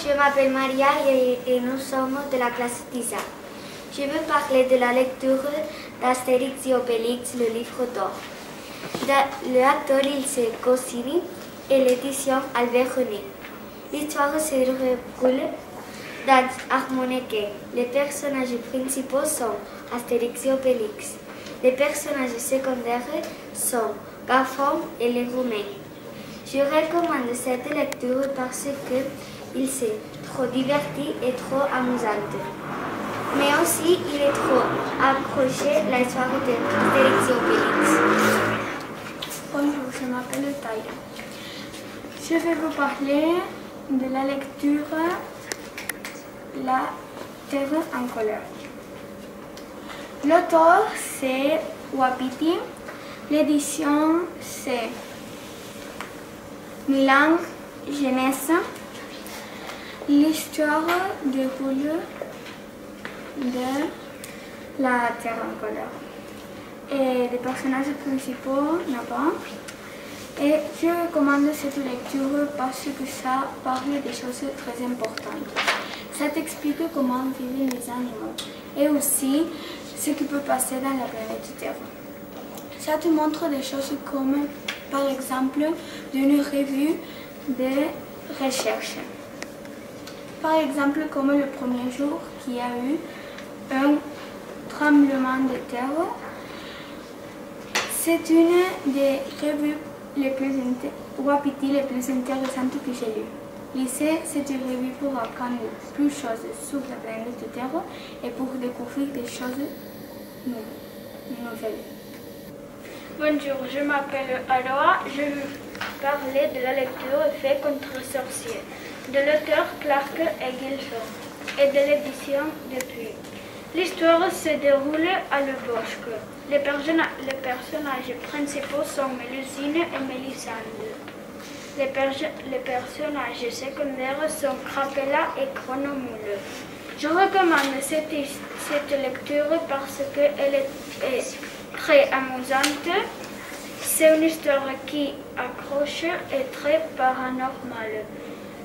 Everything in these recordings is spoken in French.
je m'appelle Maria et nous sommes de la classe TISA. Je veux parler de la lecture d'Astérix et Obélix, le livre d'or. L'auteur, c'est Goscinny et l'édition Albert René. L'histoire se déroule dans Harmonike. Les personnages principaux sont Astérix et Obélix. Les personnages secondaires sont Garfon et les Roumains. Je recommande cette lecture parce qu'il est trop diverti et trop amusant. Mais aussi, il est trop accroché l'histoire d'Astérix et Obélix. Bonjour, je m'appelle Taïa. Je vais vous parler de la lecture La Terre en colère. L'auteur, c'est Wapiti. L'édition, c'est Milan Jeunesse. L'histoire déroule de La Terre en colère. Et les personnages principaux, là-bas. Et je recommande cette lecture parce que ça parle des choses très importantes. Ça t'explique comment vivent les animaux et aussi ce qui peut passer dans la planète Terre. Ça te montre des choses comme, par exemple, d'une revue de recherche. Par exemple, comme le premier jour qu'il y a eu un tremblement de terre. C'est une des revues les plus intéressantes que j'ai lues. Lycée, c'est une revue pour apprendre plus de choses sur la planète Terre et pour découvrir des choses nouvelles. Bonjour, je m'appelle Aloha. Je vais parler de la lecture Fées contre sorciers de l'auteur Clark Eggleston et de l'édition Dupuis. L'histoire se déroule à Le Bosque. Les personnages principaux sont Mélusine et Mélisande. Les personnages secondaires sont Crapella et Chronomoule. Je recommande cette lecture parce qu'elle est très amusante. C'est une histoire qui accroche et très paranormale.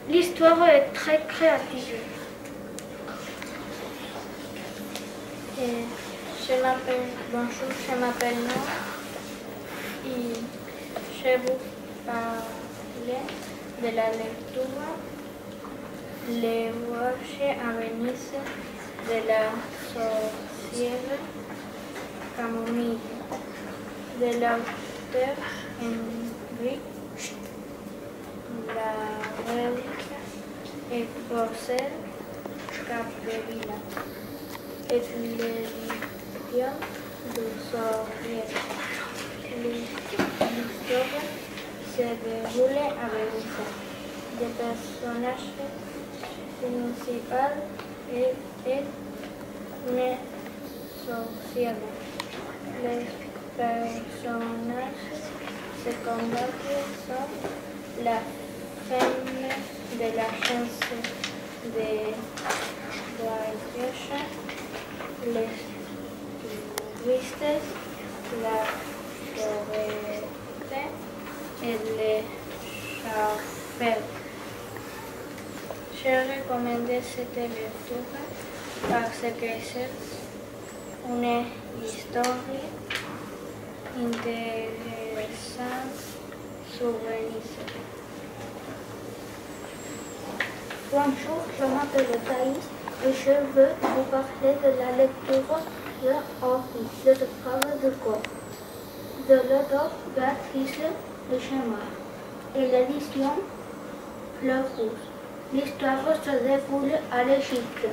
L'histoire est très créative. Bonjour, je m'appelle Noah et je vous parler de la lecture Les voyages à Venise de la sorcière Camomille de l'auteur Henri Laurel et José Capdevila. Et l'édition du Sorcier. L'histoire se déroule à Venise. Le personnage principal est une sorcière. Les personnages secondaires sont la femme de la chance de voyage, les touristes, la forêt et les chauffeurs. Je recommande cette lecture parce que c'est une histoire intéressante sur Venise. Bonjour, je m'appelle Thaïs et je veux vous parler de la lecture de Henri, le preuve de corps, de l'auteur Béatrice de Chémar et l'édition Le Rouge. L'histoire se déroule à l'Égypte.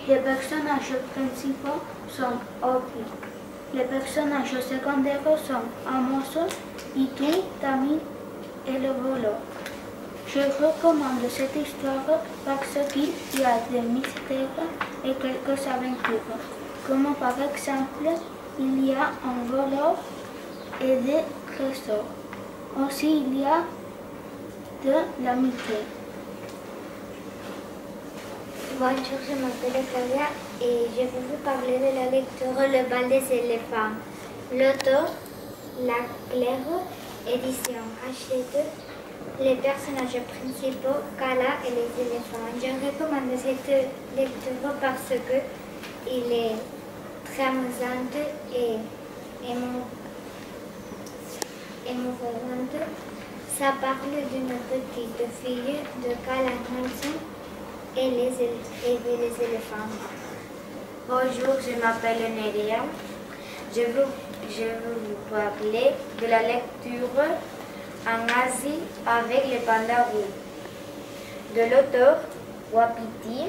Les personnages principaux sont Henri. Les personnages secondaires sont Amos, Itou, Tammy et le voleur. Je recommande cette histoire parce qu'il y a des mystères et quelques aventures, comme par exemple, il y a un voleur et des trésors. Aussi, il y a de l'amitié. Bonjour, je m'appelle Claudia et je vais vous parler de la lecture Le bal des éléphants. L'auteur, La Claire, édition Hachette, Les personnages principaux, Kala et les éléphants. Je recommande cette lecture parce que il est très amusant et émouvante. Ça parle d'une petite fille de Kala Hansen et des éléphants. Bonjour, je m'appelle Neria. Je veux vous parler de la lecture en Asie avec les pandas roux, de l'auteur Wapiti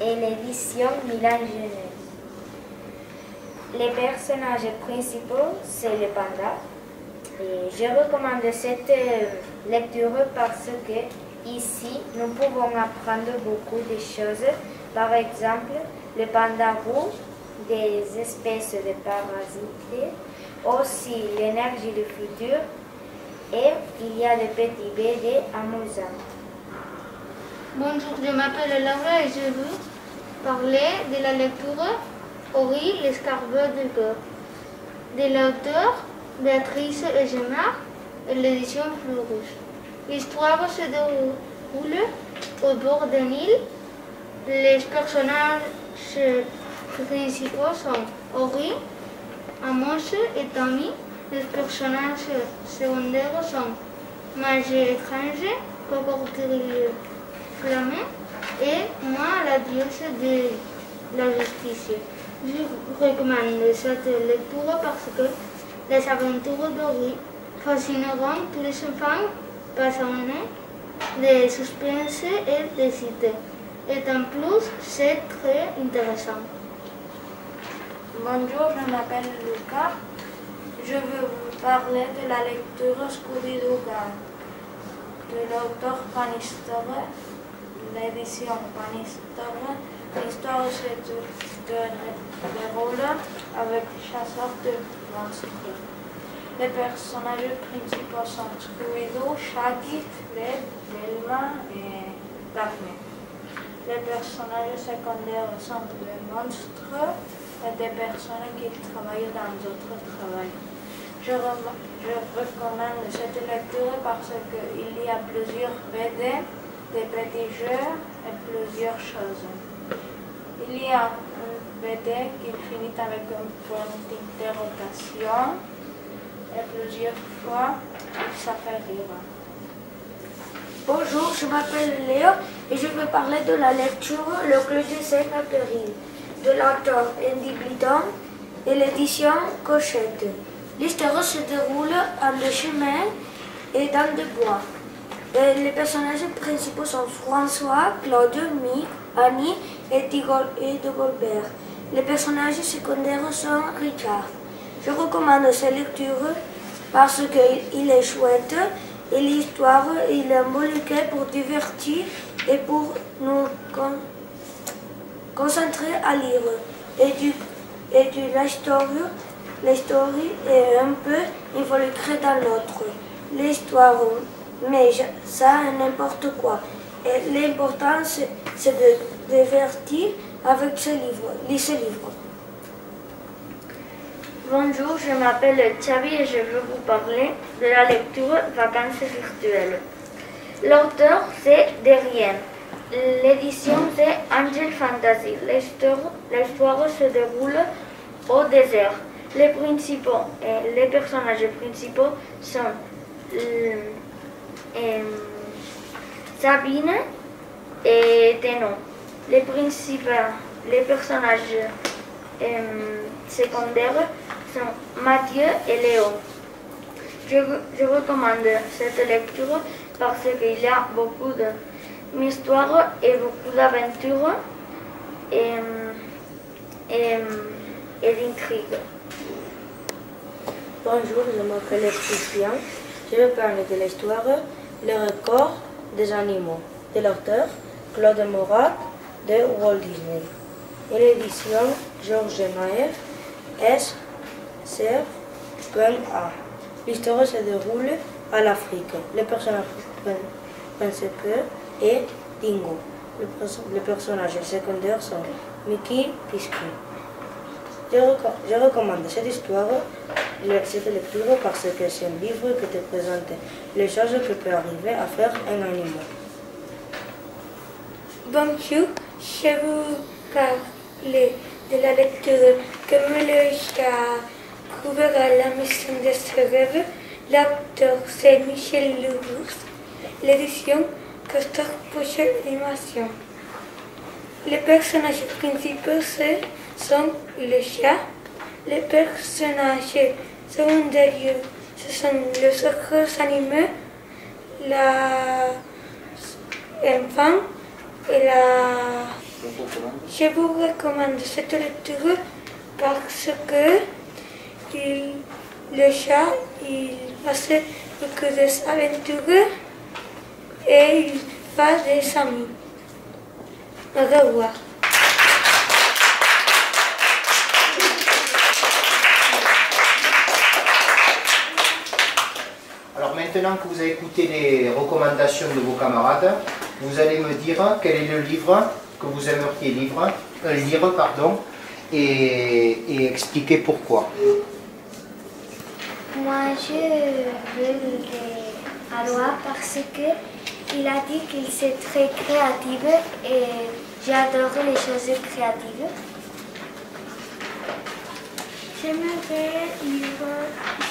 et l'édition Milan Jeunesse. Les personnages principaux, c'est les pandas. Et je recommande cette lecture parce que ici, nous pouvons apprendre beaucoup de choses. Par exemple, le panda roux, des espèces de parasites, aussi l'énergie du futur, et il y a des petits BD amusants. Bonjour, je m'appelle Laura et je veux parler de la lecture Ori, l'escargot du cœur, de l'auteur Béatrice Egemar et l'édition Fleur Rouge. L'histoire se déroule au bord d'un île. Les personnages principaux sont Ori, Amos et Tommy. Les personnages secondaires sont Magie étrange, Crocodile flammé et moi, la diosse de la justice. Je recommande cette lecture parce que les aventures d'Ori fascineront tous les enfants passionnés de suspense et de cité. Et en plus, c'est très intéressant. Bonjour, je m'appelle Lucas. Je veux vous parler de la lecture Scooby-Doo de l'auteur Panistor, l'édition Panistor. L'histoire se déroule avec chasseurs de monstres. Les personnages principaux sont Scooby-Doo, Shaggy, Fred, Velma et Daphne. Les personnages secondaires sont des monstres et des personnes qui travaillent dans d'autres travails. Je recommande cette lecture parce qu'il y a plusieurs BD, des petits jeux et plusieurs choses. Il y a une BD qui finit avec un point d'interrogation et plusieurs fois ça fait rire. Bonjour, je m'appelle Léo et je vais parler de la lecture Le Club des 5 avril de l'auteur Andy Blyton et l'édition Cochette. L'histoire se déroule en des chemins et dans des bois. Et les personnages principaux sont François, Claude, Mick, Annie et Dagobert. Les personnages secondaires sont Richard. Je recommande cette lecture parce qu'il est chouette et l'histoire il est embellie pour divertir et pour nous concentrer à lire. Et l'histoire est un peu involucrée dans l'autre. L'histoire, mais ça n'importe quoi. Et l'important c'est de divertir avec ce livre. Bonjour, je m'appelle Xavi et je veux vous parler de la lecture Vacances virtuelles. L'auteur c'est Derrien. L'édition c'est Angel Fantasy. L'histoire se déroule au désert. Les personnages principaux sont Sabine et Tenon. Les personnages secondaires sont Mathieu et Léo. Je recommande cette lecture parce qu'il y a beaucoup d'histoires et beaucoup d'aventures et d'intrigues. Bonjour, je m'appelle Christian. Je vais parler de l'histoire Le record des animaux de l'auteur Claude Morat de Walt Disney et l'édition Georges Mayer S.A. L'histoire se déroule à l'Afrique. Les personnages principaux est Dingo. Les personnages secondaires sont Mickey Pisky. Je recommande cette histoire cette lecture parce que c'est un livre qui te présente les choses que peut arriver à faire un animal. Bonjour, je vous parle de la lecture comme le chat trouvera la maison de ses rêves. L'auteur c'est Michel Leroux. L'édition Castor Poche Animation. Les personnages principaux sont le chat. Les personnages secondaires ce sont les autres animaux, l'enfant et la... Je vous recommande cette lecture parce que le chat il passe beaucoup d'aventures et il fait des amis. Au revoir. Alors maintenant que vous avez écouté les recommandations de vos camarades, vous allez me dire quel est le livre que vous aimeriez lire et expliquer pourquoi. Moi, je veux le Aloha parce qu'il a dit qu'il est très créatif et j'adore les choses créatives.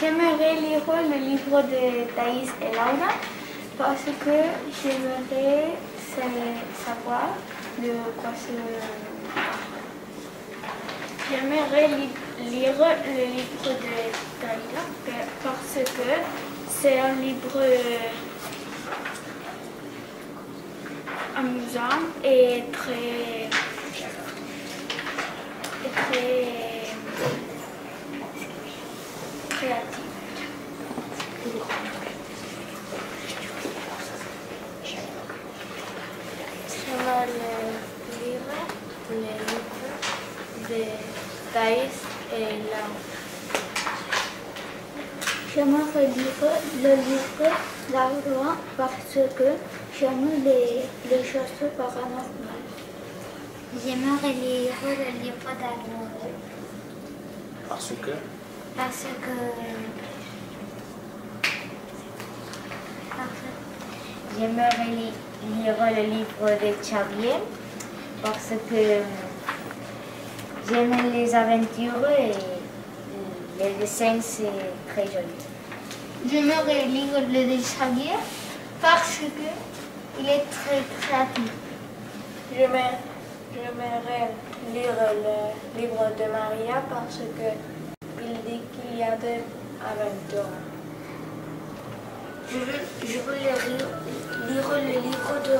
J'aimerais lire le livre de Thaïs et Laura parce que j'aimerais savoir de quoi c'est. J'aimerais lire le livre de Dalila parce que c'est un livre amusant et très créatif. J'aimerais lire le livre de Thaïs et Laura. J'aimerais lire le livre d'Aloha parce que j'aime les choses paranormales. J'aimerais lire le livre d'Aloha. Parce que j'aimerais lire le livre de Xavier parce que j'aime les aventures et les dessins c'est très joli. J'aimerais lire le de Xavier parce qu'il est très créatif. J'aimerais lire le livre de Maria parce qu'il dit qu'il y a des aventures. Je veux lire le livre de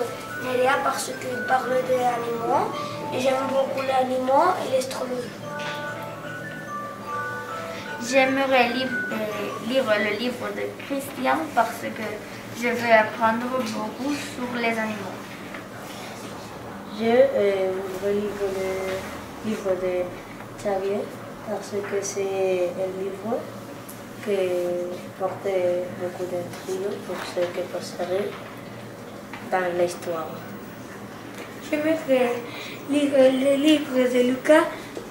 Nerea parce qu'il parle des animaux et j'aime beaucoup les animaux et l'astrologie. J'aimerais lire le livre de Christian parce que je veux apprendre beaucoup sur les animaux. Je voudrais lire le livre de Xavier parce que c'est un livre qui porte beaucoup d'intrigue pour ce qui passerait dans l'histoire. J'aimerais lire le livre de Lucas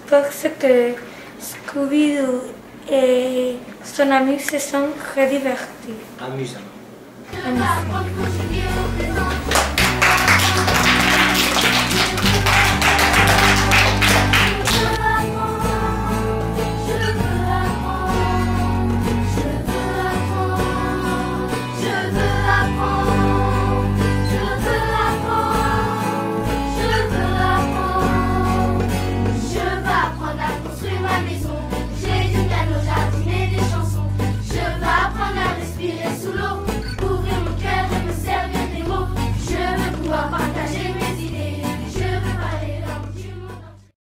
parce que Scooby-Doo et son ami se sont très divertis. amusant. Amusant.